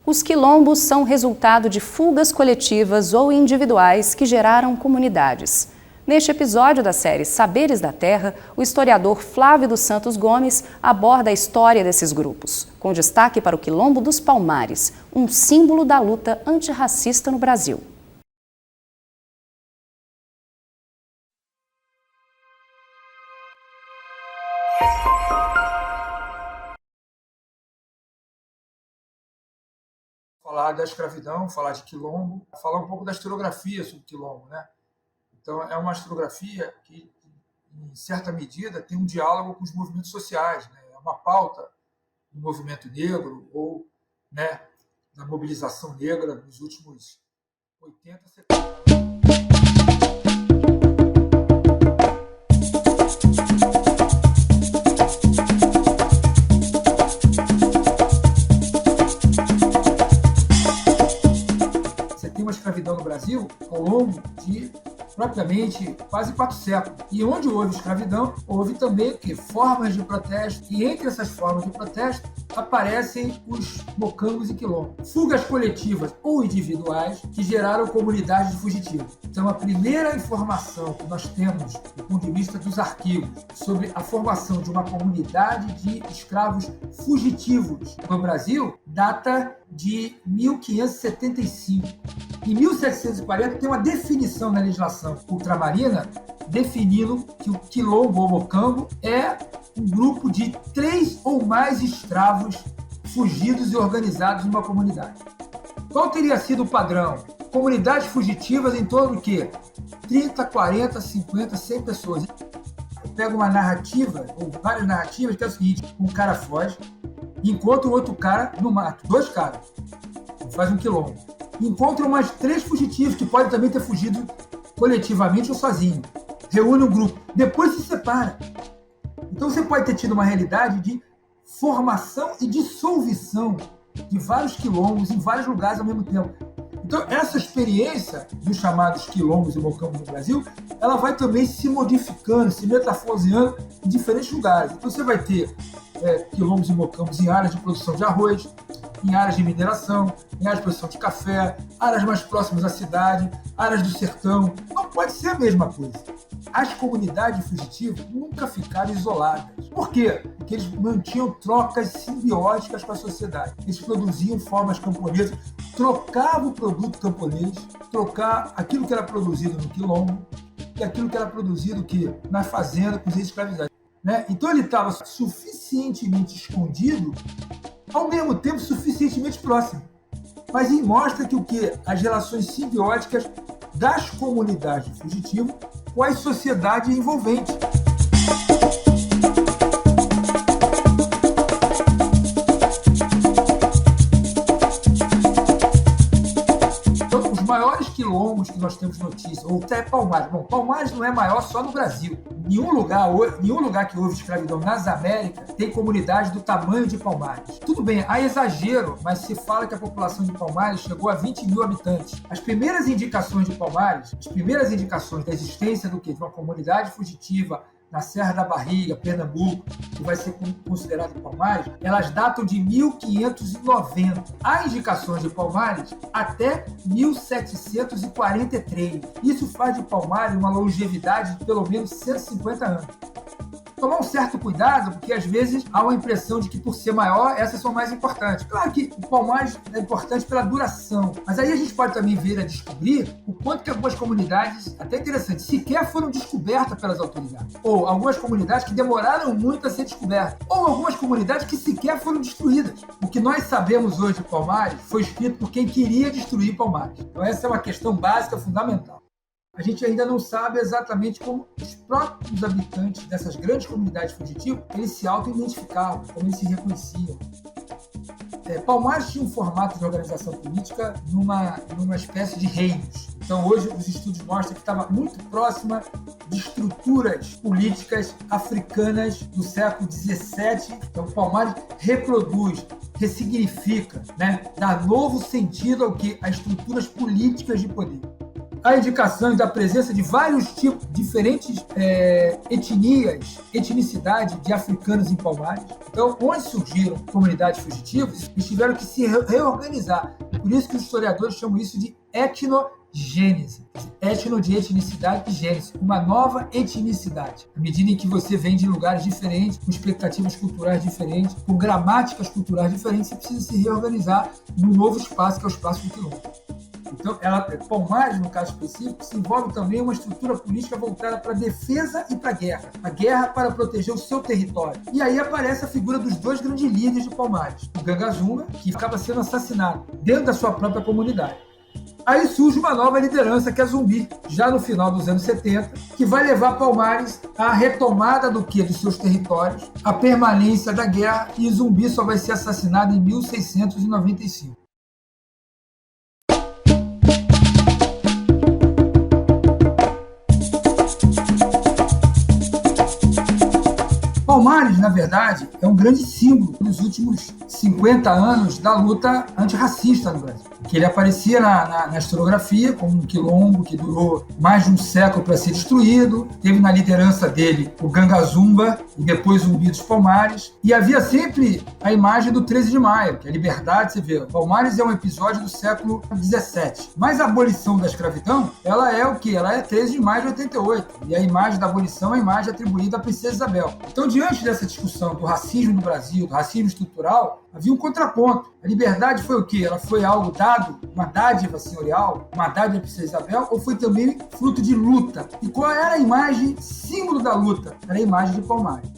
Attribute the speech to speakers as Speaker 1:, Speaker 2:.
Speaker 1: Os quilombos são resultado de fugas coletivas ou individuais que geraram comunidades. Neste episódio da série Saberes da Terra, o historiador Flávio dos Santos Gomes aborda a história desses grupos, com destaque para o Quilombo dos Palmares, um símbolo da luta antirracista no Brasil.
Speaker 2: Falar da escravidão, falar de quilombo, falar um pouco da historiografia sobre o quilombo, né? Então, é uma historiografia que, em certa medida, tem um diálogo com os movimentos sociais, né? É uma pauta do movimento negro ou, né, da mobilização negra nos últimos 80, 70. Escravidão no Brasil ao longo de propriamente quase 4 séculos. E onde houve escravidão, houve também formas de protesto, e entre essas formas de protesto aparecem os mocambos e quilombos. Fugas coletivas ou individuais que geraram comunidades de fugitivos. Então, a primeira informação que nós temos, do ponto de vista dos arquivos, sobre a formação de uma comunidade de escravos fugitivos no Brasil, data de 1575. Em 1740, tem uma definição na legislação ultramarina definindo que o quilombo ou mocambo é um grupo de 3 ou mais escravos fugidos e organizados em uma comunidade. Qual teria sido o padrão? Comunidades fugitivas em torno de quê? 30, 40, 50, 100 pessoas. Eu pego uma narrativa, ou várias narrativas, que é o seguinte: um cara foge, encontra um outro cara no mato, 2 caras, faz um quilombo. Encontra umas 3 fugitivos, que podem também ter fugido coletivamente ou sozinho. Reúne um grupo, depois se separa. Então você pode ter tido uma realidade de formação e dissolução de vários quilombos em vários lugares ao mesmo tempo. Então essa experiência dos chamados quilombos e mocambos no Brasil, ela vai também se modificando, se metafoseando em diferentes lugares. Então você vai ter quilombos e mocambos em áreas de produção de arroz, em áreas de mineração, em áreas de produção de café, áreas mais próximas à cidade, áreas do sertão. Não pode ser a mesma coisa. As comunidades fugitivas nunca ficaram isoladas. Por quê? Porque eles mantinham trocas simbióticas com a sociedade. Eles produziam formas camponesas, trocavam o produto camponês, trocar aquilo que era produzido no quilombo e aquilo que era produzido na fazenda com os escravizados. Né? Então ele estava suficientemente escondido, ao mesmo tempo suficientemente próximo. Mas mostra que as relações simbióticas das comunidades fugitivas com a sociedade envolvente. Então, os maiores quilombos que nós temos notícia, ou até Palmares. Bom, Palmares não é maior só no Brasil. Nenhum lugar que houve escravidão nas Américas tem comunidade do tamanho de Palmares. Tudo bem, há exagero, mas se fala que a população de Palmares chegou a 20 mil habitantes. As primeiras indicações de Palmares, as primeiras indicações da existência de uma comunidade fugitiva na Serra da Barriga, Pernambuco, que vai ser considerado Palmares, elas datam de 1590. Há indicações de Palmares até 1743. Isso faz de Palmares uma longevidade de pelo menos 150 anos. Tomar um certo cuidado, porque às vezes há uma impressão de que, por ser maior, essas são mais importantes. Claro que o Palmares é importante pela duração, mas aí a gente pode também vir a descobrir o quanto que algumas comunidades, até interessante, sequer foram descobertas pelas autoridades. Ou algumas comunidades que demoraram muito a ser descobertas. Ou algumas comunidades que sequer foram destruídas. O que nós sabemos hoje de Palmares foi escrito por quem queria destruir Palmares. Então essa é uma questão básica, fundamental. A gente ainda não sabe exatamente como os próprios habitantes dessas grandes comunidades fugitivas, eles se auto-identificavam, como eles se reconheciam. Palmares tinha um formato de organização política numa espécie de reinos. Então, hoje, os estudos mostram que estava muito próxima de estruturas políticas africanas do século XVII. Então, Palmares reproduz, ressignifica, né? Dá novo sentido ao que? As estruturas políticas de poder. a indicação da presença de vários tipos, diferentes etnicidade de africanos em Palmares. Então, onde surgiram comunidades fugitivas, eles tiveram que se reorganizar. Por isso que os historiadores chamam isso de etnogênese. Etno de etnicidade e gênese, uma nova etnicidade. À medida em que você vem de lugares diferentes, com expectativas culturais diferentes, com gramáticas culturais diferentes, você precisa se reorganizar num novo espaço, que é o espaço do quilombo. Então, Palmares, no caso específico, se envolve também uma estrutura política voltada para a defesa e para a guerra. A guerra para proteger o seu território. E aí aparece a figura dos dois grandes líderes de Palmares. O Ganga Zumba, que acaba sendo assassinado dentro da sua própria comunidade. Aí surge uma nova liderança, que é a Zumbi, já no final dos anos 70, que vai levar Palmares à retomada do quê? Dos seus territórios, à permanência da guerra, e Zumbi só vai ser assassinado em 1695. Palmares, na verdade, é um grande símbolo dos últimos 50 anos da luta antirracista no Brasil. Que ele aparecia na historiografia como um quilombo que durou mais de um século para ser destruído. Teve na liderança dele o Ganga Zumba e depois o Zumbi dos Palmares. E havia sempre a imagem do 13 de maio, que é a liberdade, você vê. Palmares é um episódio do século XVII. Mas a abolição da escravidão, ela é o quê? Ela é 13 de maio de 88. E a imagem da abolição é a imagem atribuída à princesa Isabel. Então, diante dessa discussão do racismo no Brasil, do racismo estrutural, havia um contraponto. A liberdade foi o quê? Ela foi algo dado, uma dádiva senhorial, uma dádiva da princesa Isabel, ou foi também fruto de luta? E qual era a imagem símbolo da luta? Era a imagem de Palmares.